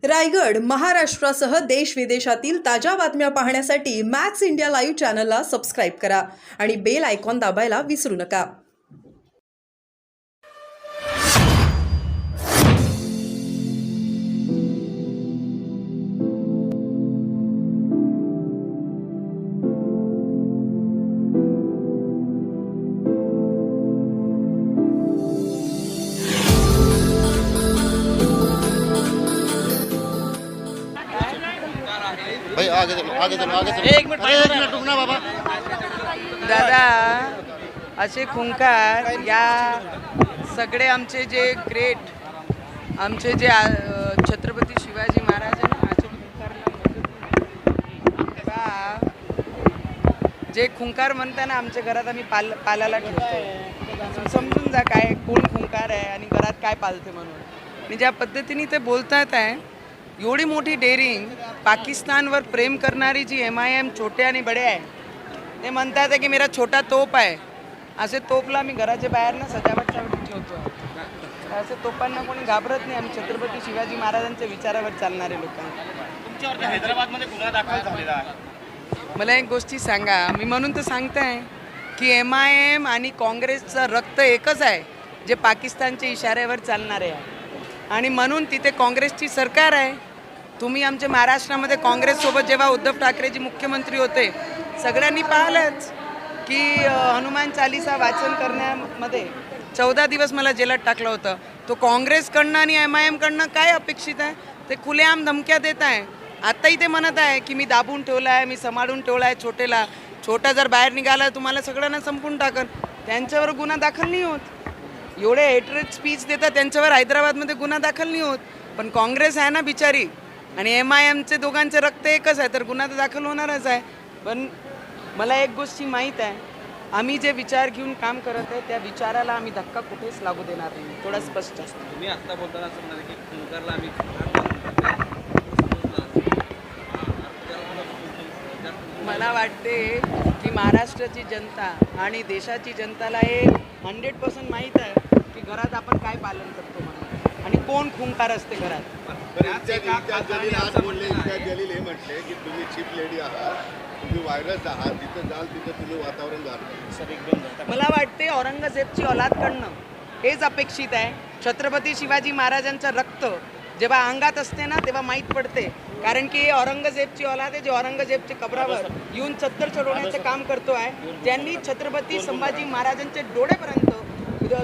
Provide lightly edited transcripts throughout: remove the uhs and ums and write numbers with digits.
रायगड महाराष्ट्रासह देश विदेशातील ताज्या बातम्या पाहण्यासाठी मॅक्स इंडिया लाईव्ह चॅनलला सबस्क्राईब करा आणि बेल आयकॉन दाबायला विसरू नका. भाई आगे चलो आगे चलो आगे चलो. एक मिनिट रुक ना बाबा. दादा, असे खुंकार या सगळे आमचे जे ग्रेट आमचे जे छत्रपती शिवाजी महाराज असे खुंकार जे खुंकार म्हणताना आमच्या घरात आम्ही पालाला ठेवतो. समजून जा काय कोण खुंकार आहे आणि घरात काय पालते म्हणून. आणि ज्या पद्धतीने ते बोलतात आहे, एवढी मोठी डेअरिंग पाकिस्तानवर प्रेम करणारी जी MIM छोटे आणि बडे आहे, ते म्हणतात की मेरा छोटा तोप आहे. असे तोपला मी घराच्या बाहेर ना सजावटसाठी ठेवतो. असे तोपांना कोणी घाबरत नाही. आम्ही छत्रपती शिवाजी महाराजांच्या विचारावर चालणारे लोक. तुमच्यावरती हैदराबादमध्ये गुन्हा दाखल झालेला आहे. मला एक गोष्टी सांगा, मी म्हणून तर सांगताय की MIM आणि काँग्रेसचं रक्त एकच आहे, जे पाकिस्तानच्या इशाऱ्यावर चालणारे आहे. आणि म्हणून तिथे काँग्रेसची सरकार आहे. तुम्ही आमच्या महाराष्ट्रामध्ये काँग्रेससोबत जेव्हा उद्धव ठाकरेजी मुख्यमंत्री होते, सगळ्यांनी पाहिलंच की हनुमान चालीसा वाचन करण्यामध्ये 14 दिवस मला जेलात टाकलं होतं. तो काँग्रेसकडनं आणि MIM कडनं काय अपेक्षित आहे? ते खुलेआम धमक्या देत आहे. आत्ताही ते म्हणत आहे की मी दाबून ठेवला आहे, मी सांभाळून ठेवला आहे छोटेला. छोटा जर बाहेर निघाला तुम्हाला सगळ्यांना संपून टाकन. त्यांच्यावर गुन्हा दाखल नाही होत. एवढे हेटरेड स्पीच देतात, त्यांच्यावर हैदराबादमध्ये गुन्हा दाखल नाही होत. पण काँग्रेस आहे ना बिचारी आणि MIMचे दोघांचे रक्त एकच आहे, तर गुन्हा तर दाखल होणारच आहे. पण मला एक गोष्टी माहीत आहे, आम्ही जे विचार घेऊन काम करत आहे त्या विचाराला आम्ही धक्का कुठेच लागू देणार नाही. थोडा स्पष्ट असतो. तुम्ही आत्ता बोलताना असं म्हणाले की खुंकारला आम्ही मला वाटते की महाराष्ट्राची जनता आणि देशाची जनताला हे 100% माहीत आहे की घरात आपण काय पालन करतो म्हणून आणि कोण खुंकार असते घरात. जलील हे म्हटले की तुम्ही चीफ लेडी आहात, तुम्ही व्हायरस आहात, तिथं जाल तिथं तुम्ही वातावरण झालं. मला वाटते औरंगजेबची औलादकडनं हेच अपेक्षित आहे. छत्रपती शिवाजी महाराजांचं रक्त जेव्हा अंगात असते ना तेव्हा माहीत पडते. कारण की औरंगजेबची औलाद आहे, जे औरंगजेबच्या कबरावर येऊन चत्तर चढवण्याचं काम करतो आहे. ज्यांनी छत्रपती संभाजी महाराजांचे डोळेपर्यंत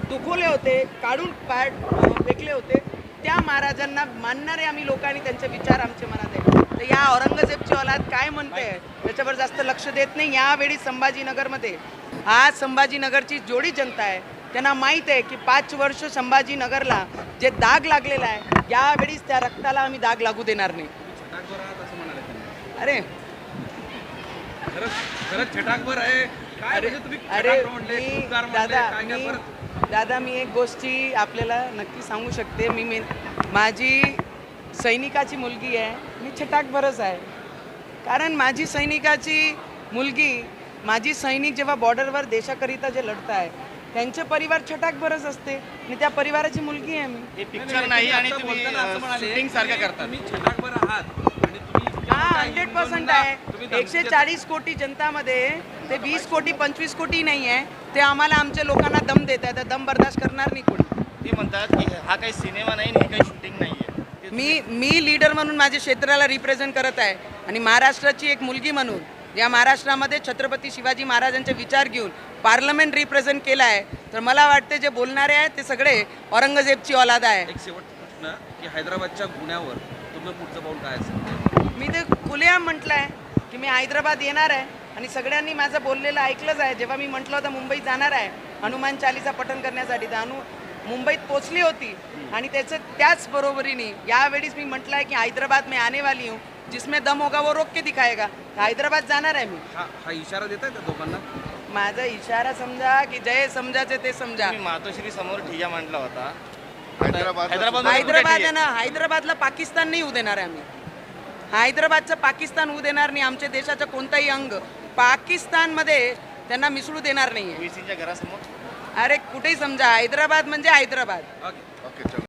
दुखवले होते, काढून फेकले होते, त्या महाराजांना मानणारे आम्ही लोकांनी त्यांचे विचार आमच्या मनात आहे. तर या औरंगजेबची औलाद काय म्हणते त्याच्यावर जास्त लक्ष देत नाही. यावेळी संभाजीनगरमध्ये आज संभाजीनगरची जेवढी जनता आहे त्यांना माहीत आहे की 5 वर्ष संभाजीनगरला जे दाग लागलेला आहे, यावेळीच त्या रक्ताला आम्ही दाग लागू देणार नाही. अरे खरंच छटाकभर आहे. दादा मी एक गोष्टी आपल्याला नक्की सांगू शकते. माझी सैनिकाची मुलगी आहे, मी छटाकभरच आहे. कारण माझी सैनिकाची मुलगी, माझी सैनिक जेव्हा बॉर्डरवर देशाकरिता जे लढत आहे त्यांचे परिवार छटाकभरच असते आणि त्या परिवाराची मुलगी आहे मी. हे पिक्चर नाही आणि तुम्ही शूटिंग सारखं करता. मी छटाकभर आहात आणि तुम्ही 100% आहे. 140 कोटी जनतामध्ये ते 20 कोटी 25 कोटी नाही आहे. ते आम्हाला आमच्या लोकांना दम देत आहे. तर दम बर्दाश्त करणार नाही कोणी. ते म्हणतात की हा काही सिनेमा नाही, हे काही शूटिंग नाही आहे. मी लीडर म्हणून माझ्या क्षेत्राला रिप्रेझेंट करत आहे आणि महाराष्ट्राची एक मुलगी म्हणून या महाराष्ट्रामध्ये छत्रपती शिवाजी महाराजांचे विचार घेऊन पार्लमेंट रिप्रेझेंट केला आहे. तर मला वाटते जे बोलणारे आहेत ते सगळे औरंगजेबची औलाद आहे. एक शेवटचा प्रश्न की हैदराबादच्या गुन्ह्यावर तुमचं पुढचं पाऊल काय असेल? मी ते खुलेआम म्हटलं आहे की मी हैदराबाद येणार आहे आणि सगळ्यांनी माझं बोललेलं ऐकलंच आहे. जेव्हा मी म्हटलं होतं मुंबईत जाणार आहे हनुमान चालीसा पठण करण्यासाठी, तर मुंबईत पोचली होती. आणि त्याच बरोबरीने यावेळीच मी म्हटलं आहे की हैदराबाद में आने वाली हूँ, जिसमें दम होगा वो रोक के दिखाएगा. हैदराबाद जाणार आहे मी. हा इशारा देत आहे त्या दोघांना? माझा इशारा समजा की जय समजाचे ते समजा. मातोश्री समोर ठिय्या मांडला होता. हैदराबादला पाकिस्तान नाही होऊ देणार आहे आम्ही. हैदराबादचं पाकिस्तान होऊ देणार नाही. आमच्या देशाचं कोणताही अंग पाकिस्तानमध्ये त्यांना मिसळू देणार नाही आहे. घरासमोर अरे कुठेही समजा, हैदराबाद म्हणजे हैदराबाद. ओके चलो.